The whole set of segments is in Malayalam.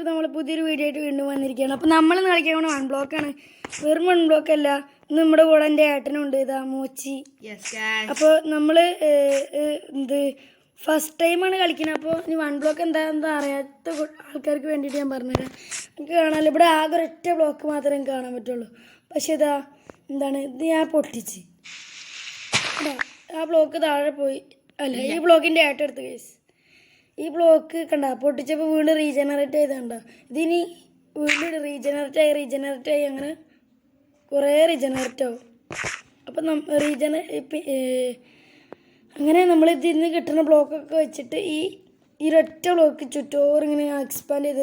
നമ്മൾ പുതിയൊരു വീഡിയോ ആയിട്ട് വീണ്ടും വന്നിരിക്കുകയാണ്. അപ്പോൾ നമ്മളിന്ന് കളിക്കാൻ പോകുന്ന 1 ബ്ലോക്കാണ്. വെറും 1 ബ്ലോക്ക് അല്ല, ഇന്ന് നമ്മുടെ കൂടെ എൻ്റെ ഏട്ടനുണ്ട്, ഇതാ മോച്ചി. അപ്പോൾ നമ്മൾ ഫസ്റ്റ് ടൈമാണ് കളിക്കുന്നത്. അപ്പോൾ ഇനി 1 ബ്ലോക്ക് എന്താണെന്ന് അറിയാത്ത ആൾക്കാർക്ക് വേണ്ടിയിട്ട് ഞാൻ പറഞ്ഞുതരാം. എനിക്ക് കാണാമല്ലോ, ഇവിടെ ആകെ ഒരൊറ്റ ബ്ലോക്ക് മാത്രമേ എനിക്ക് കാണാൻ പറ്റുള്ളൂ. പക്ഷേ ഇത് ഞാൻ പൊട്ടിച്ച് ആ ബ്ലോക്ക് താഴെ പോയി. അല്ല, ഈ ബ്ലോക്കിൻ്റെ ഏട്ടം എടുത്ത് കേസ്. ഈ ബ്ലോക്ക് കണ്ട പൊട്ടിച്ചപ്പോൾ വീണ്ടും റീജനറേറ്റ് ചെയ്തണ്ട. ഇതിനി വീണ്ടും റീജനറേറ്റ് ആയി അങ്ങനെ കുറേ റീജനറേറ്റ് ആവും. അപ്പം അങ്ങനെ നമ്മൾ ഇതിൽ നിന്ന് കിട്ടുന്ന ബ്ലോക്കൊക്കെ വെച്ചിട്ട് ഈ ഒരൊറ്റ ബ്ലോക്ക് ചുറ്റോറിങ്ങനെ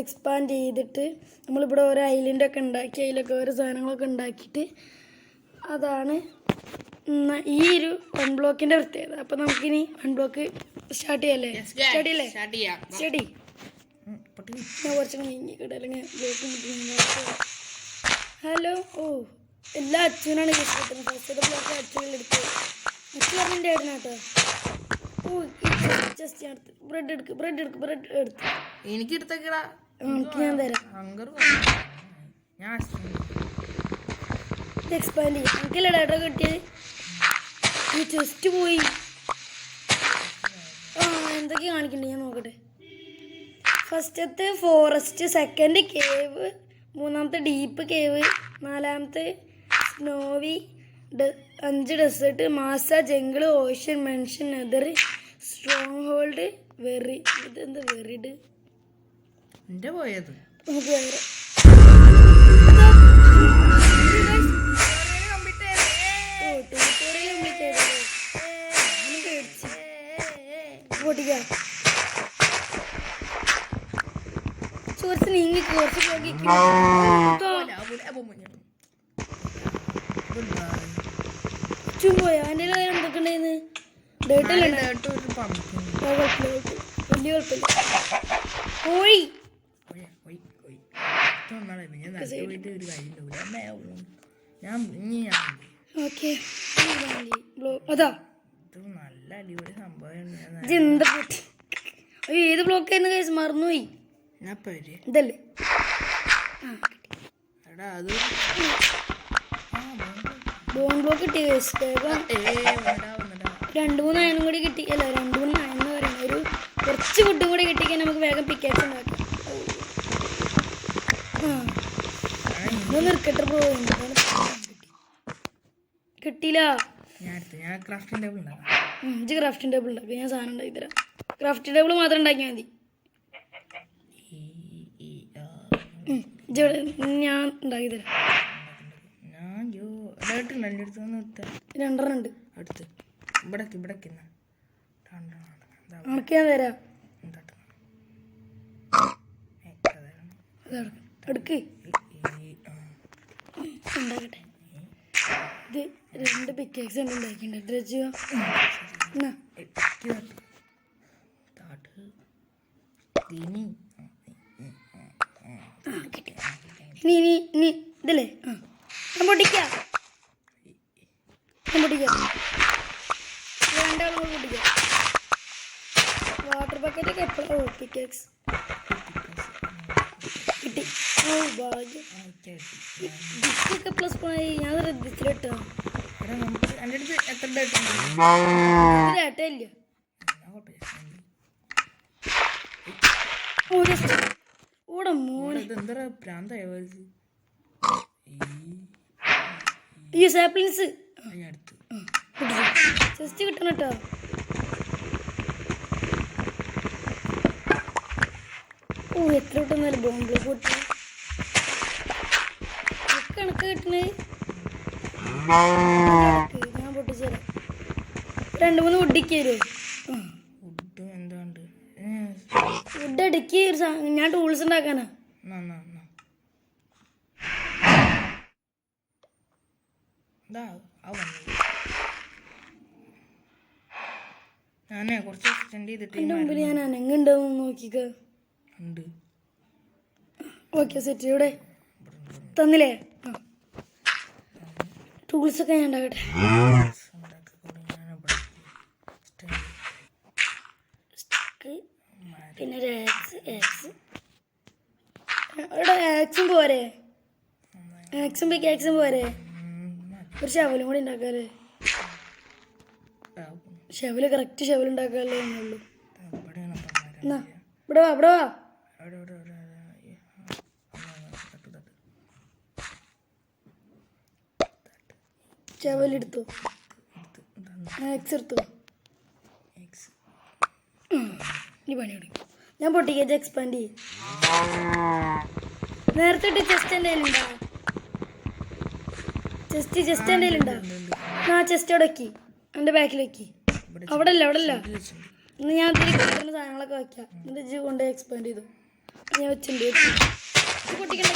എക്സ്പാൻഡ് ചെയ്തിട്ട് നമ്മളിവിടെ ഓരോ ഐലൻഡൊക്കെ ഉണ്ടാക്കി അതിലൊക്കെ ഓരോ സാധനങ്ങളൊക്കെ ഉണ്ടാക്കിയിട്ട് അതാണ് ഈ ഒരു 1 ബ്ലോക്കിൻ്റെ പ്രത്യേകത. അപ്പം നമുക്കിനി 1 ബ്ലോക്ക് സ്റ്റാർട്ട് ചെയ്യല്ലേ? സ്റ്റാർട്ട് ഞാൻ കുറച്ച് നീങ്ങിക്കിട്ടെ, അല്ലെങ്കിൽ ബ്ലോക്ക്. ഹലോ, എല്ലാ അച്ഛനാണ് കിട്ടുന്നത്. ഫസ്റ്റ് ബ്ലോക്ക് അച്ഛനെടുത്ത് അച്ഛൻ പറഞ്ഞിൻ്റെ ആയിരുന്നു കേട്ടോ. ജസ്റ്റ് ബ്രെഡ് എടുത്ത് എനിക്ക് എടുത്തേക്കടാ, ഞാൻ തരാം. എക്സ്പാൻഡ് ചെയ്യാം. എനിക്കല്ലേ ഡേറ്റ കിട്ടിയത്. ഈ ചെസ്റ്റ് പോയി. എന്തൊക്കെ കാണിക്കണ്ടേ ഞാൻ നോക്കട്ടെ. ഫസ്റ്റത്തെ ഫോറസ്റ്റ്, സെക്കൻഡ് കേവ്, മൂന്നാമത്തെ ഡീപ്പ് കേവ്, നാലാമത്തെ snowy, 5 desert, mesa, jungle, ocean, mansion, nether, stronghold, very. ഇതെന്താ വെറിഡ്? എൻ്റെ പോയത് നമുക്ക് വേറെ പൊട്ടിക്കാം. കുറച്ച് നീങ്ങി കുറച്ച് പോയാ എൻ്റെ എന്തൊക്കെ ഉണ്ടായിരുന്നു. വലിയ കുഴപ്പമില്ല. കോഴി ഓക്കെ. അതാ നല്ല അടിപൊളി സംഭവം. ഏത് ബ്ലോക്ക് ആയിരുന്നു കേസ്? മറന്നുപോയി. ഇതല്ലേ? ബോൺ ബ്ലോക്ക് കിട്ടി കേസ്. 2-3 അയനും കൂടി കിട്ടി. അല്ല, 2-3 അയെന്ന് പറയുന്നത് ഒരു കുറച്ച് ഫുഡും കൂടി കിട്ടിക്കാൻ നമുക്ക് വേഗം പിക്കാക്സ് ഉണ്ടാക്കാം. നിർക്കട്ടെ ബ്രോ, കിട്ടിയില്ല. ക്രാഫ്റ്റിംഗ് ടേബിൾ ഉണ്ടാക്കാം. ഞാൻ സാധനം ഉണ്ടാക്കി തരാം. ക്രാഫ്റ്റിംഗ് ടേബിൾ മാത്രം ഉണ്ടാക്കിയാൽ മതി. ഞാൻ ഉണ്ടാക്കി തരാം. 2 ഉണ്ട്. ഞാൻ തരാം. എടുക്ക് ഉണ്ടാക്കട്ടെ. ഇത് 2 പിക്കാക്സ് ഉണ്ട് ഉണ്ടാക്കിണ്ട്. ഡ്രജ് ഇനി ഇതല്ലേ? ഞാൻ പൊട്ടിക്കാം. രണ്ടാളും കൂടി പൊട്ടിക്കാം. വാട്ടർ ബക്കറ്റൊക്കെ എപ്പോഴും പിക്കാക്സ് കിട്ടി. ഭാഗ്യം. ഡിസ്കൊക്കെ പ്ലസ് പോയി. ഞാൻ ശ്രദ്ധിച്ചിട്ടോ. ഏട്ടല്ല. ഓടെ മോനെ ഈ സാപ്ലിങ്സ് ജസ്റ്റ് കിട്ടണം കേട്ടോ. എത്ര കിട്ടുന്നാലും ബോംബ് പൊട്ടി കണക്ക് കിട്ടണേ. ഞാൻ പൊട്ടിച്ചേരാം. 2-3 വുഡിക്ക് തരുമോ? വുഡ് അടിക്ക്. ഞാൻ ടൂൾസ് ഉണ്ടാക്കാനാ. കുറച്ച് എക്സ്റ്റെൻഡ് ചെയ്തിട്ട് മുമ്പിൽ ഞാൻ അനങ്ങുണ്ടാവും നോക്കിക്ക. Okay, set. ഇവിടെ തന്നില്ലേ? ടൂൾസൊക്കെ ഞാൻ ഉണ്ടാക്കട്ടെ. പിന്നെ ഒരു എക്സ് ഇവിടെ ആക്സും പോരെ, ആക്സും പിക്കാക്സും പോരെ, ഒരു ഷവലും കൂടി ഉണ്ടാക്കാല്ലേ. ഷവല് കറക്റ്റ് ഷവൽ ഉണ്ടാക്കാല്ലേ ഉള്ളൂ. എന്നാ ഇവിടെ വാ, ഇവിടെ വാ. ഷവലെടുത്തു, ആക്സ് എടുത്തു. ഈ പണി തുടങ്ങി. ഞാൻ പൊട്ടിക്കേജ് എക്സ്പാൻഡ് ചെയ്യും. നേരത്തെ ഇട്ട് ചെസ്റ്റ് എൻ്റെ കയ്യിലുണ്ടോ? ചെസ്റ്റ് എൻ്റെ കയ്യിലുണ്ടോ? ആ ചെസ്റ്റ് അവിടെ വെക്കി, എൻ്റെ ബാക്കിൽ വെക്കി. അവിടെ അല്ല ഇന്ന് ഞാൻ ഇതിൽ കിട്ടുന്ന സാധനങ്ങളൊക്കെ വയ്ക്കാം. എന്നിട്ട് ഇജ്ജ് കൊണ്ട് എക്സ്പാൻഡ് ചെയ്തു. ഞാൻ വെച്ചിട്ടുണ്ട്. പൊട്ടിക്കണ്ട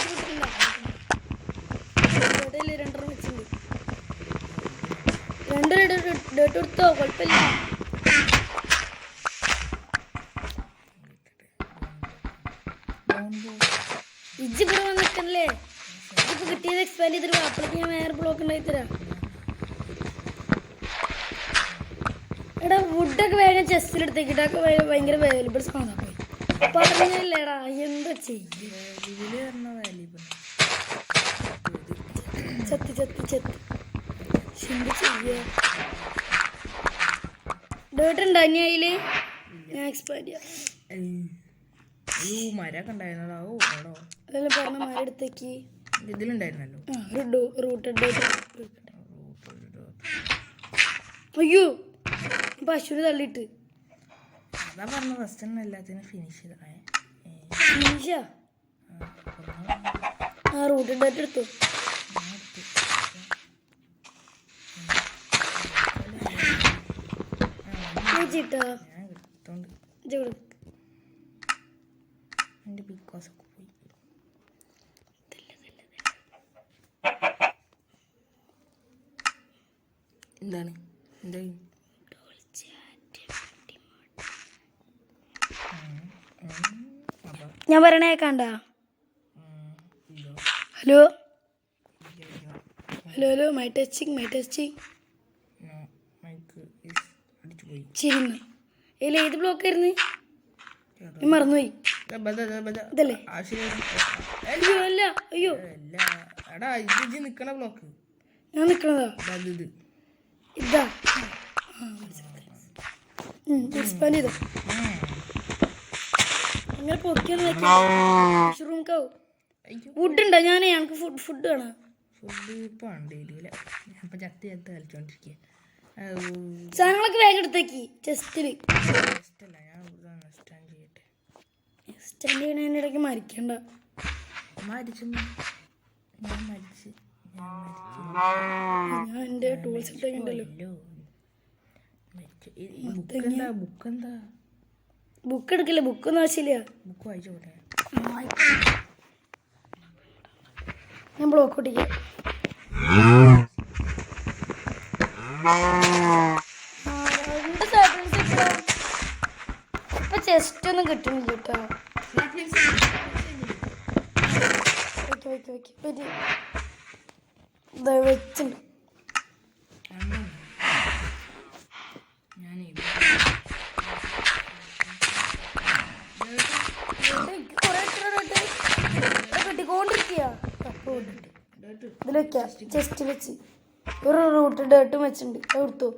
രണ്ടെണ്ണം വെച്ചിട്ടുണ്ട്. രണ്ട് ഡേട്ട് കൊടുത്തോ, കുഴപ്പമില്ല. ഇജ്ജ് ഇവിടെ വന്നിട്ടല്ലേ ഇപ്പൊ കിട്ടിയത് എക്സ്പാൻഡ് ചെയ്തിട്ട് അപ്പോഴേക്ക് ഞാൻ വേറെ ബ്ലോക്ക് ഉണ്ടായി തരാം. എടാ വുഡൊക്കെ വേഗം ചെസ്റ്റിലെടുത്തേക്കിട്ടൊക്കെ ഭയങ്കര വാല്യുബിൾ സാധനം പോയി പറഞ്ഞല്ലേടാ. എന്താ ചെയ്യ ചത്തി ചെയ്യ. ഡേട്ട് ഉണ്ടോ ഇനി അതില്? ഞാൻ എക്സ്പാൻഡ് ചെയ്യാം. മരൊക്കെ ഉണ്ടായിരുന്നോ? അതെല്ലാം പറഞ്ഞ മരം എടുത്തേക്ക്. ഇതിലുണ്ടായിരുന്നല്ലോ റൂട്ടഡ് ഡേറ്റ്. അയ്യോ പശുവിന് തള്ളിയിട്ട്. അതാ പറഞ്ഞ ഫസ്റ്റ് എല്ലാത്തിനും ഫിനിഷ് ഫിനിഷാ? ആ റൂട്ടഡ് ഡേറ്റ് എടുത്തു. ചേട്ടാ എൻ്റെ ബിഗ് ബോസ് ഒക്കെ പോയി. എന്താണ് ഞാൻ പറയണേ കണ്ട? ഹലോ മൈ ടെസ്റ്റിംഗ് ശരി. ഇതിൽ ഏത് ബ്ലോക്ക് ആയിരുന്നു? മറന്നുപോയി. ഇതല്ലേ? അയ്യോ നിക്കണ ബ്ലോക്ക് ഞാൻ നിക്കണതാ. ഇതാ എക്സ്പാൻഡ് ചെയ്തോ. അങ്ങനെ പൊക്കിയൊന്നും വെക്കാം. ഫുഡ് ഉണ്ടോ? ഞങ്ങൾക്ക് ഫുഡ് വേണം. ഫുഡ് ഇപ്പൊ ഞാൻ ചത്ത് കളിച്ചോണ്ടിരിക്കുക. സാധനങ്ങളൊക്കെ വേഗം എടുത്തേക്ക്. ചെസ്റ്റില് സ്റ്റാൻഡ് ചെയ്യണതിൻ്റെ ഇടയ്ക്ക് മരിക്കണ്ട. ഞാൻ എൻ്റെ ടൂൾസ് ഇട്ടുണ്ടല്ലോ. ബുക്ക് എടുക്കില്ല, ബുക്കൊന്നും ആവശ്യമില്ല. ബുക്ക് വായിച്ചോട്ടെ. ഞാൻ ബ്ലോക്ക് ഒട്ടിക്കാം. ഇപ്പൊ ചെസ്റ്റ് ഒന്നും കിട്ടുന്നില്ല കേട്ടോ. വെച്ചുണ്ട്. കിട്ടിക്കൊണ്ടിരിക്കുക. ഇതിൽ വെക്കാം. ചെസ്റ്റ് വെച്ച് ഒരു റൂട്ട് ഡേട്ടും വെച്ചിട്ടുണ്ട്. കൊടുത്തു.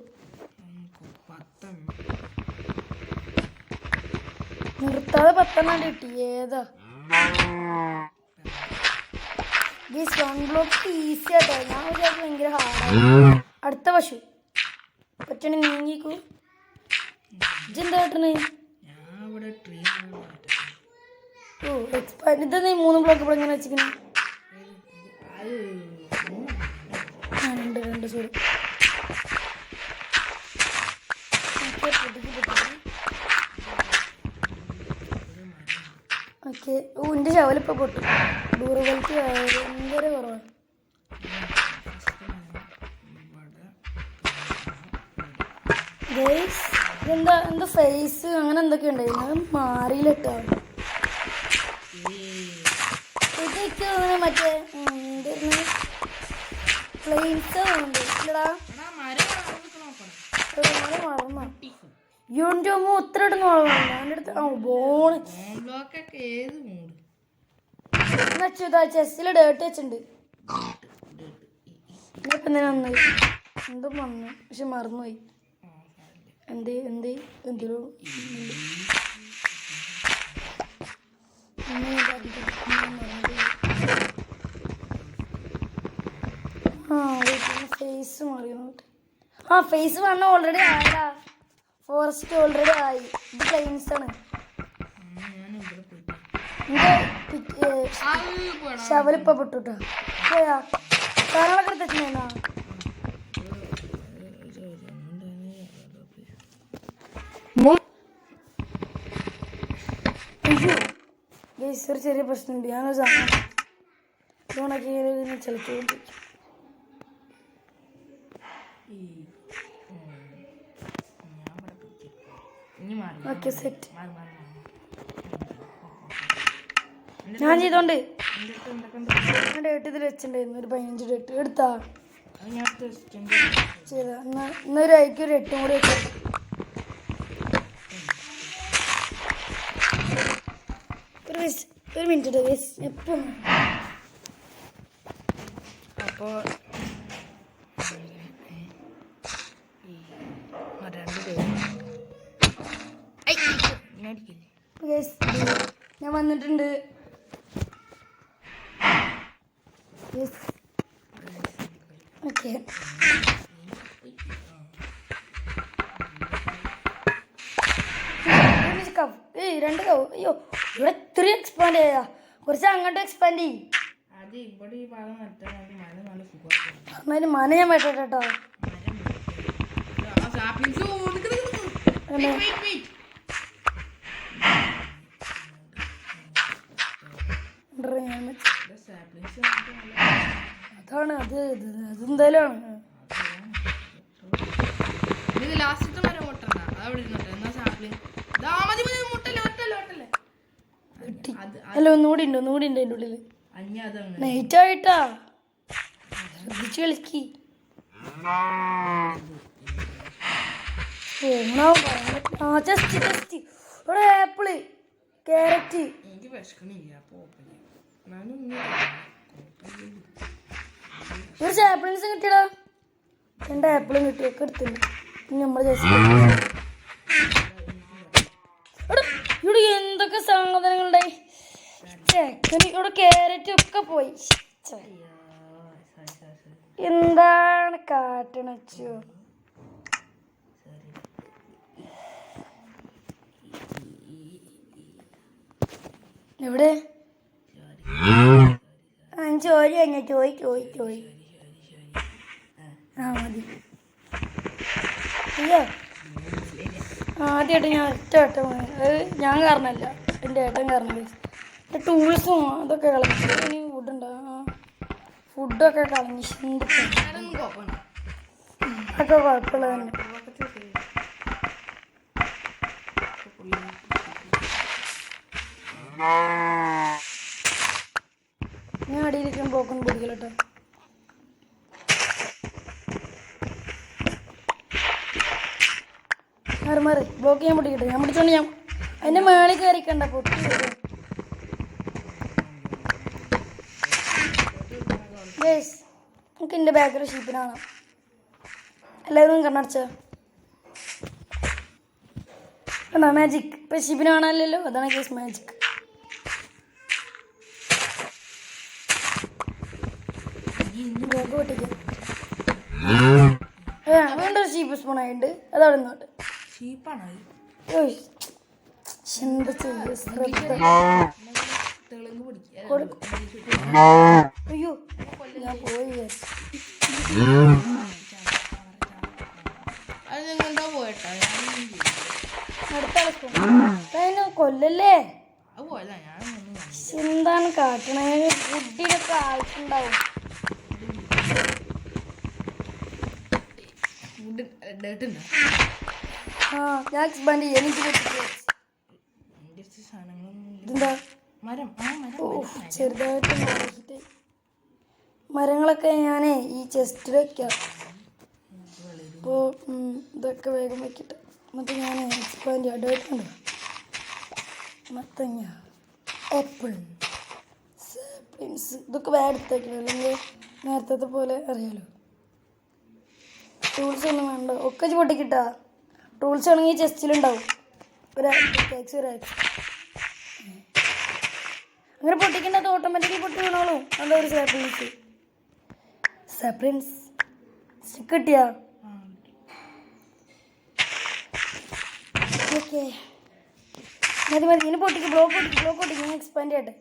നിർത്താതെ 10 കിട്ടി. ഏതാ വൺ ബ്ലോക്ക് ഈസി ആട്ടോ. ഞാൻ വിചാരിച്ചു ഭയങ്കര ഹാർഡായി. അടുത്ത പശു പറ്റണ നീങ്ങിക്കൂ. ഇതെന്താ കേട്ടണേ? ഓ എക്സ്പാൻഡ്. ഇതെന്താ 3 ബ്ലോക്ക് ഇവിടെ എങ്ങനെ വെച്ചിരിക്കണേ? രണ്ട് സോറി. ഓക്കെ. എൻ്റെ ശവലിപ്പോൾ പൊട്ടും. ഡ്യൂറബിലിറ്റി ഭയങ്കര കുറവാണ്. ഇതെന്താ ഫേസ് അങ്ങനെ എന്തൊക്കെ ഉണ്ടായിരുന്നു. മാറിയിലിട്ടോ. ഇതൊക്കെ മറ്റേ എന്തായിരുന്നു പ്ലെയിൻസ് ഉണ്ട് ഇല്ലടാ. മറന്ന യൂണിറ്റ് ആകുമ്പോൾ ഒത്തിരി ഇടുന്ന വളമാണ് എൻ്റെ അടുത്ത്. ബോണ് വെച്ചു ചെസ്സിൽ ഡേർട്ട് വെച്ചിട്ടുണ്ട്. ഇപ്പം തന്നെ നന്നായി എന്തും വന്നു പക്ഷെ മറന്നുപോയി. എന്തിനോ ഫേസ് മാറി നോട്ട്. ആ ഫേസ് വന്ന ഓൾറെഡി ആയതാ. ഫോറസ്റ്റ് ഓൾറെഡി ആയി. ഇത് പ്ലെയിൻസ് ആണ്. ശവലിപ്പ പൊട്ടുട്ടോ. പോയാ സാധനങ്ങളൊക്കെ എടുത്തുവെച്ചിട്ടുണ്ടായിരുന്നാ? ഒരു ചെറിയ പ്രശ്നമുണ്ട്. ഞാനൊരു സാധനം ലോണാക്കി ചലിച്ചുകൊണ്ടിരിക്കും. Okay set. ഞാൻ ചെയ്തോണ്ട് ഞാൻ ഡേറ്റ് ഇതിൽ വെച്ചിട്ടുണ്ടായിരുന്നു. ഒരു 15 ഡേറ്റ് എടുത്താ ചെയ്താ. എന്നൊരു അയക്ക് ഒരു 8 കൂടി വെച്ചു. ഒരു മിനിറ്റ് എപ്പം അപ്പോൾ ഞാൻ വന്നിട്ടുണ്ട്. ഓക്കെ രണ്ട് കവ്. അയ്യോ ഇവിടെ ഇത്ര എക്സ്പാൻഡ് ചെയ്യാ. കുറച്ച് അങ്ങോട്ട് എക്സ്പാൻഡ് ചെയ്യും. എന്നാലും മന ഞാൻ വെട്ടോ. അതാണ് അതെന്തായാലും ആണ്. അല്ല ഒന്നുകൂടി ഉണ്ട് അതിൻ്റെ ഉള്ളിൽ. നൈറ്റ് ആയിട്ടാ ശ്രദ്ധിച്ച് കളിക്കി. ഇവിടെ ആപ്പിള് ക്യാരറ്റ് ഒരു ആപ്പിൾസ് കിട്ടിയടാ. 2 ആപ്പിളും കിട്ടി. ഒക്കെ എടുത്തില്ല. നമ്മുടെ ഇവിടെ എന്തൊക്കെ സാധനങ്ങളുണ്ടായി. ഇവിടെ ക്യാരറ്റും ഒക്കെ പോയി. എന്താണ് കാട്ടണച്ചു? എവിടെ ചോരി കഴിഞ്ഞ ചോയി ആ മതി. അയ്യോ ആദ്യമായിട്ട് ഞാൻ ഒറ്റ വട്ടം അത് ഞാൻ കാരണമല്ല, എൻ്റെ ഏട്ടൻ കാരണം. ടൂൾസും അതൊക്കെ കളഞ്ഞു. ഇനി ഫുഡുണ്ടാവും. ഫുഡൊക്കെ കളഞ്ഞു. അതൊക്കെ കുഴപ്പമുള്ള തന്നെ. ഞാൻ അടിയിലിരിക്കാൻ പോക്കൊന്നും പിടിക്കില്ല കേട്ടോ. മാറി ബ്ലോക്ക് ചെയ്യാൻ പിടിക്കട്ടെ. ഞാൻ പിടിച്ചോണ്ട് ഞാൻ അതിൻ്റെ മേളിൽ കയറിക്കണ്ട പൊട്ടി വരും. നമുക്ക് എൻ്റെ ബാക്കിൽ ഷീപ്പിനാണ് എല്ലാവരും കണ്ണടച്ച കണ്ടാ മാജിക്. ഇപ്പം ഷീപ്പിന് കാണാനില്ലല്ലോ, അതാണ് കേസ് മാജിക്. ബാഗ് പൊട്ടിക്കാം. അതുകൊണ്ട് ഒരു ഷീപ്പ് സ്പൂണായിട്ട് അതവിടെ നിന്നോട്ട്. എന്താ ചെയ്യ ശ്രദ്ധ. അയ്യോ ഞാൻ പോയി. കൊല്ലല്ലേ. എന്താണ് കാട്ടണേ? ഫുഡിനൊക്കെ ആവശ്യമുണ്ടാവും. ആ ഞാൻ എക്സ്പാൻഡ് ചെയ്യാം. എനിക്ക് ഇതെന്താ ചെറുതായിട്ട് മാറിയിട്ട് മരങ്ങളൊക്കെ ഞാൻ ഈ ചെസ്റ്റിൽ വയ്ക്കാം. അപ്പോൾ ഇതൊക്കെ വേഗം വയ്ക്കട്ടെ. എന്നിട്ട് ഞാൻ എക്സ്പാൻഡ് ചെയ്യാം. ഡേറ്റുണ്ട്. മത്തങ്ങ, ആപ്പിൾ, സാപ്ലിങ്സ് ഇതൊക്കെ വേറെ എടുത്തേക്കണം, അല്ലെങ്കിൽ നേരത്തെ പോലെ അറിയാലോ. ടൂൾസ് ഒന്നും വേണ്ട, ഒക്കെ പൊട്ടിക്കിട്ടാ. ടൂൾസ് ആണെങ്കിൽ ചെസ്റ്റിലുണ്ടാവും, ഒരു ആക്സ് ഒരു ആക്സ്. അങ്ങനെ പൊട്ടിക്കുന്നത് ഓട്ടോമാറ്റിക്കലി പൊട്ടി വീണോളൂ. എന്താ ഒരു സാപ്ലിങ്സ് സാപ്ലിങ്സ് സ്റ്റിക്ക് കിട്ടിയാ? ഓക്കെ മതി മതി. ഇനി പൊട്ടിക്ക്, ബ്ലോക്ക് പൊട്ടിക്ക്. ഞാൻ എക്സ്പാൻഡ് ചെയ്യട്ടെ.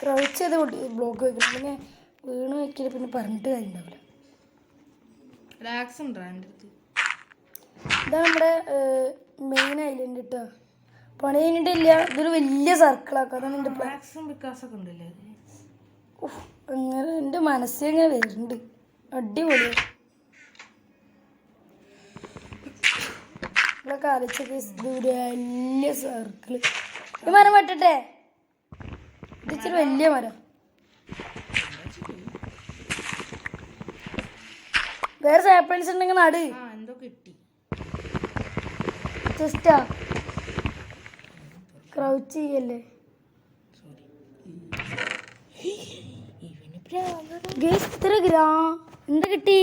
ക്രൗച്ച് ചെയ്ത് പൊട്ടി ബ്ലോക്ക് വെക്കണം. പിന്നെ വീണ് വെക്കില്ല, പിന്നെ പറഞ്ഞിട്ട് കാര്യം ഉണ്ടാവില്ല. രാക്സ് ഉണ്ടോ എൻ്റെ അടുത്ത്? ഇതാണ് നമ്മുടെ മെയിൻ ഐലൻഡ് കേട്ടോ. പണി കഴിഞ്ഞിട്ടില്ല. ഇതൊരു വലിയ സർക്കിളാക്കാം. അതാണ് എൻ്റെ പ്ലാൻ. രാക്സും വിക്കാസൊക്കെ ഉണ്ടല്ലേ? അങ്ങനെ എൻ്റെ മനസ്സിങ്ങനെ വരുന്നുണ്ട്. അടിപൊളി. ഇവിടെ കാലിച്ചൊക്കെ ഇതൊരു വലിയ സർക്കിള്. ഈ മരം വെട്ടട്ടെ? ഇത് ഇച്ചിരി വലിയ മരം. വേറെ സാപ്ലിങ്സ് ഉണ്ടെങ്കിൽ നട്. എന്തോ കിട്ടി. ജസ്റ്റാ ക്രൗച്ച് ചെയ്യല്ലേ. ഇത്ര എന്താ കിട്ടി?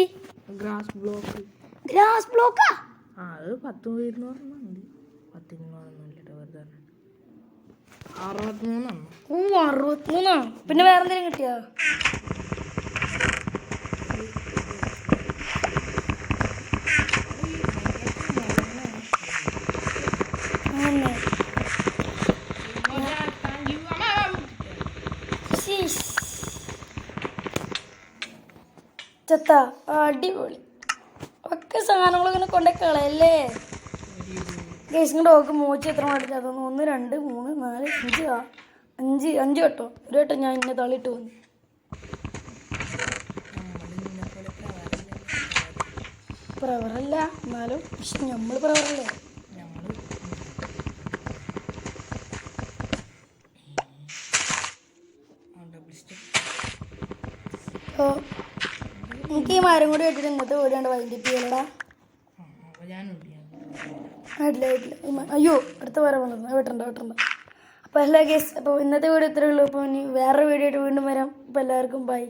ഗ്രാസ് ബ്ലോക്കാ? അത് 10-200 ഉണ്ട്. 10-200 വെറുതെ 63. ഓ 63. പിന്നെ വേറെ എന്തെങ്കിലും കിട്ടിയാ? ചത്ത അടിപൊളി. ഒക്കെ സാധനങ്ങളിങ്ങനെ കൊണ്ടേ കളയല്ലേ. ഗേസിൻ്റെ ഡോക്ക് മോച്ച് എത്ര മാറ്റി? അതൊന്ന് 1 2 3 4 5 5 കേട്ടോ. ഒരു വട്ടം ഞാൻ ഇന്നെ തള്ളിയിട്ട് വന്നു. പ്രവറല്ല എന്നാലും, പക്ഷെ നമ്മൾ പ്രവറല്ലേ. അപ്പോൾ എനിക്ക് ഈ മരം കൂടി വെട്ടിട്ട് ഇന്നത്തെ ഓടിയാണ്ട് വൈകിട്ട് ചെയ്യലടാ. ആയിട്ടില്ല. അയ്യോ അടുത്ത മരം വന്നത്. വെട്ടണ്ട. അപ്പോൾ എല്ലാ കേസ്, അപ്പോൾ ഇന്നത്തെ വീഡിയോ ഇത്രയേ ഉള്ളൂ. അപ്പോൾ ഇനി വേറെ വീഡിയോ ആയിട്ട് വീണ്ടും വരാം. അപ്പോൾ എല്ലാവർക്കും ബൈ.